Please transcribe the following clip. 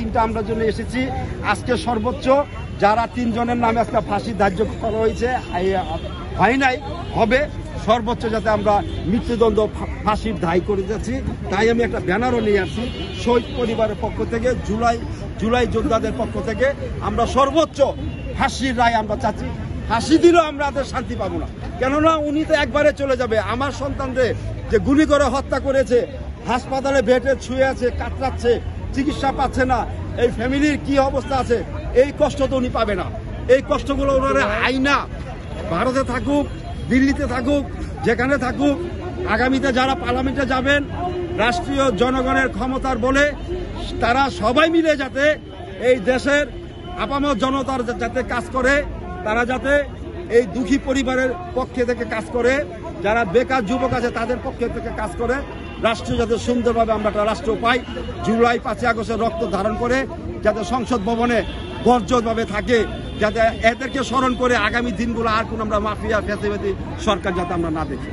দিনটা আমরা জন্য এসেছি। আজকে সর্বোচ্চ যারা 3 জনের নামে আজকে ফাঁসি ধার্য করা হয়েছে, হয় নাই, হবে, সর্বোচ্চ যাতে আমরা মৃত্যুদণ্ড ফাঁসির দায়ী করে যাচ্ছি। তাই আমি একটা ব্যানারও নিয়ে আসছি শহীদ পরিবারের পক্ষ থেকে, জুলাই যোদ্ধাদের পক্ষ থেকে আমরা সর্বোচ্চ ফাঁসির রায় আমরা চাচ্ছি। ফাঁসি দিলেও আমরা শান্তি পাবো না, কেননা উনি তো একবারে চলে যাবে। আমার সন্তানদের যে গুলি করে হত্যা করেছে, হাসপাতালে বেডে শুয়ে আছে, কাতরাচ্ছে, চিকিৎসা পাচ্ছে না, এই ফ্যামিলির কি অবস্থা আছে, এই কষ্ট তো উনি পাবে না। এই কষ্টগুলো ওনারা আইনা ভারতে থাকুক, দিল্লিতে থাকুক, যেখানে থাকুক, আগামীতে যারা পার্লামেন্টে যাবেন, রাষ্ট্রীয় জনগণের ক্ষমতার বলে তারা সবাই মিলে যাতে এই দেশের আপামর জনতার যাতে কাজ করে, তারা যাতে এই দুঃখী পরিবারের পক্ষে থেকে কাজ করে, যারা বেকার যুবক আছে তাদের পক্ষে থেকে কাজ করে, রাষ্ট্র যাতে সুন্দরভাবে আমরা একটা রাষ্ট্র পাই। জুলাই 5 আগস্টের রক্ত ধারণ করে যাতে সংসদ ভবনে গর্জভাবে থাকে, যাতে এদেরকে স্মরণ করে আগামী দিনগুলো আর কোন আমরা মাফিয়া ফ্যাসিবাদী সরকার যাতে আমরা না দেখি।